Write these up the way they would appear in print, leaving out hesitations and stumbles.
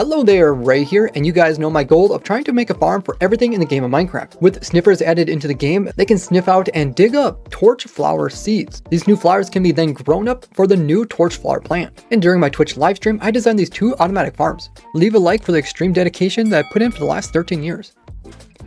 Hello there, Ray here, and you guys know my goal of trying to make a farm for everything in the game of Minecraft. With sniffers added into the game, they can sniff out and dig up torch flower seeds. These new flowers can be then grown up for the new torch flower plant. And during my Twitch livestream, I designed these two automatic farms. Leave a like for the extreme dedication that I put in for the last 13 years.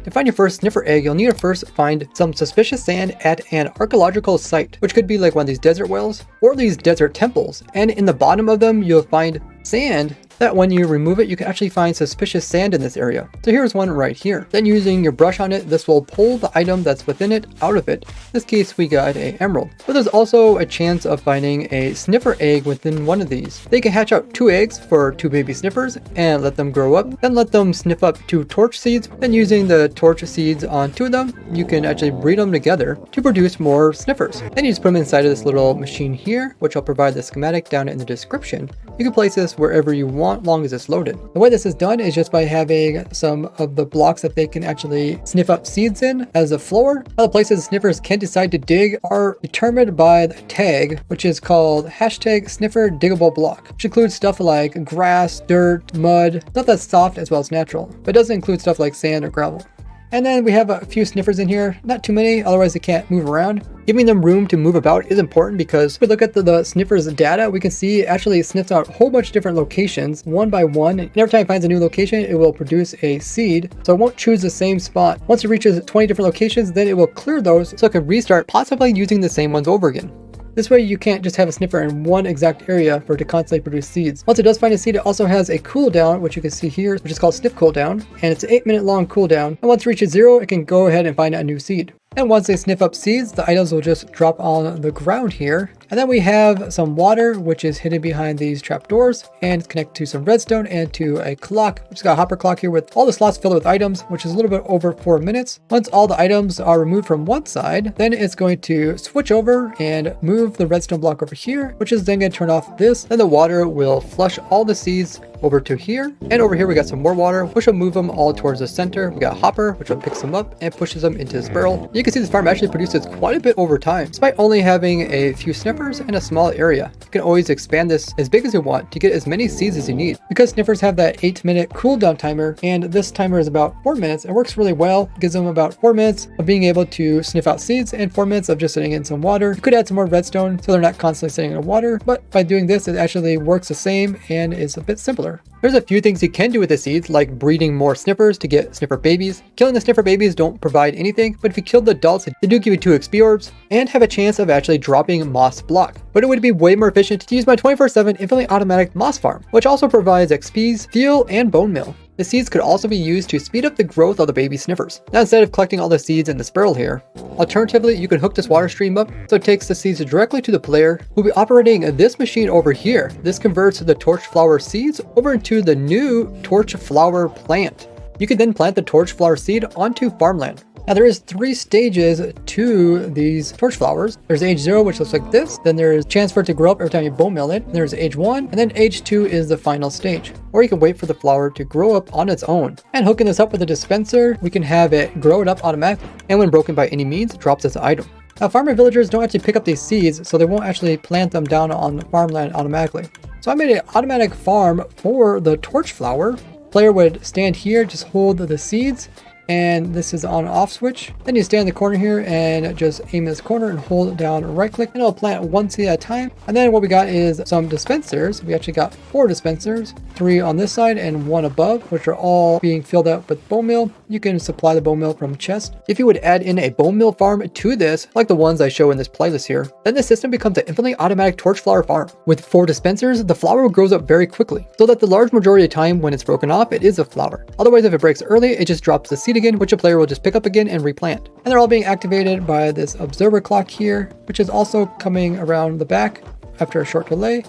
To find your first sniffer egg, you'll need to first find some suspicious sand at an archaeological site, which could be like one of these desert wells or these desert temples. And in the bottom of them, you'll find sand that when you remove it, you can actually find suspicious sand in this area. So here's one right here. Then using your brush on it, this will pull the item that's within it out of it. In this case, we got an emerald. But there's also a chance of finding a sniffer egg within one of these. They can hatch out 2 eggs for 2 baby sniffers and let them grow up. Then let them sniff up 2 torch seeds. Then using the torch seeds on 2 of them, you can actually breed them together to produce more sniffers. Then you just put them inside of this little machine here, which I'll provide the schematic down in the description. You can place this wherever you want, long as it's loaded. The way this is done is just by having some of the blocks that they can actually sniff up seeds in as a floor. Other places sniffers can decide to dig are determined by the tag, which is called hashtag sniffer diggable block, which includes stuff like grass, dirt, mud, stuff that's soft as well as natural, but doesn't include stuff like sand or gravel. And then we have a few sniffers in here, not too many, otherwise they can't move around. Giving them room to move about is important because if we look at the sniffer's data, we can see it actually sniffs out a whole bunch of different locations, one by one. And every time it finds a new location, it will produce a seed. So it won't choose the same spot. Once it reaches 20 different locations, then it will clear those so it can restart, possibly using the same ones over again. This way you can't just have a sniffer in one exact area for it to constantly produce seeds. Once it does find a seed, it also has a cooldown, which you can see here, which is called sniff cooldown, and it's an 8-minute long cooldown. And once it reaches 0, it can go ahead and find a new seed. And once they sniff up seeds, the items will just drop on the ground here. And then we have some water, which is hidden behind these trapdoors, and it's connected to some redstone and to a clock. We've just got a hopper clock here with all the slots filled with items, which is a little bit over 4 minutes. Once all the items are removed from one side, then it's going to switch over and move the redstone block over here, which is then going to turn off this. Then the water will flush all the seeds over to here, and over here we got some more water, which will move them all towards the center. We got a hopper, which will pick them up and pushes them into this barrel. You can see this farm actually produces quite a bit over time, despite only having a few sniffers and a small area. You can always expand this as big as you want to get as many seeds as you need. Because sniffers have that 8-minute cooldown timer, and this timer is about 4 minutes, it works really well. It gives them about 4 minutes of being able to sniff out seeds and 4 minutes of just sitting in some water. You could add some more redstone so they're not constantly sitting in water, but by doing this, it actually works the same and is a bit simpler. There's a few things you can do with the seeds, like breeding more sniffers to get sniffer babies. Killing the sniffer babies don't provide anything, but if you kill the adults, they do give you 2 XP orbs and have a chance of actually dropping moss block. But it would be way more efficient to use my 24/7 infinitely automatic moss farm, which also provides XPs, fuel, and bone meal. The seeds could also be used to speed up the growth of the baby sniffers. Now, instead of collecting all the seeds in this barrel here, alternatively, you can hook this water stream up so it takes the seeds directly to the player who will be operating this machine over here. This converts the torch flower seeds over into the new torch flower plant. You can then plant the torch flower seed onto farmland. Now there is 3 stages to these torch flowers. There's age 0, which looks like this. Then there's chance for it to grow up every time you bone meal it. There's age 1, and then age 2 is the final stage. Or you can wait for the flower to grow up on its own. And hooking this up with a dispenser, we can have it grow it up automatically. And when broken by any means, it drops as an item. Now farmer villagers don't actually pick up these seeds, so they won't actually plant them down on the farmland automatically. So I made an automatic farm for the torch flower. Player would stand here, just hold the seeds, and this is on off switch. Then you stand in the corner here and just aim this corner and hold down right click, and it'll plant 1 seed at a time. And then what we got is some dispensers. We actually got 4 dispensers, 3 on this side and 1 above, which are all being filled up with bone meal. You can supply the bone meal from chest. If you would add in a bone meal farm to this, like the ones I show in this playlist here, then the system becomes an infinitely automatic torch flower farm. With 4 dispensers, the flower grows up very quickly, so that the large majority of time when it's broken off, it is a flower. Otherwise, if it breaks early, it just drops the seed again, which a player will just pick up again and replant. And they're all being activated by this observer clock here, which is also coming around the back after a short delay,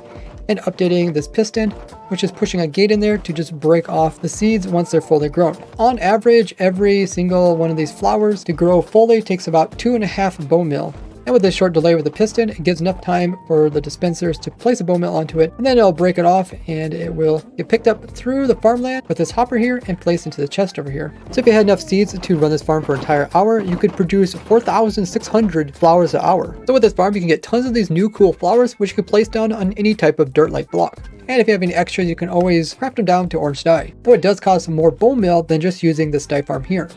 and updating this piston, which is pushing a gate in there to just break off the seeds once they're fully grown. On average, every single one of these flowers to grow fully takes about 2.5 bone meal. And with this short delay with the piston, it gives enough time for the dispensers to place a bone meal onto it, and then it'll break it off and it will get picked up through the farmland with this hopper here and placed into the chest over here. So if you had enough seeds to run this farm for an entire hour, you could produce 4,600 flowers an hour. So with this farm, you can get tons of these new cool flowers, which you can place down on any type of dirt-like block. And if you have any extras, you can always craft them down to orange dye, though it does cost more bone meal than just using this dye farm here.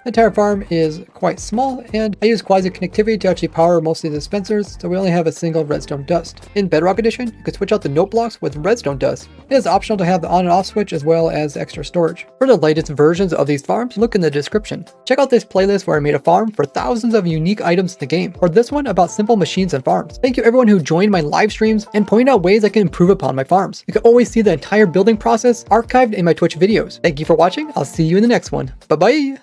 The entire farm is quite small, and I use quasi connectivity to actually power most of the dispensers, so we only have a single redstone dust. In Bedrock Edition, you can switch out the note blocks with redstone dust. It is optional to have the on and off switch as well as extra storage. For the latest versions of these farms, look in the description. Check out this playlist where I made a farm for thousands of unique items in the game, or this one about simple machines and farms. Thank you everyone who joined my live streams and pointed out ways I can improve upon my farms. You can always see the entire building process archived in my Twitch videos. Thank you for watching. I'll see you in the next one. Bye bye.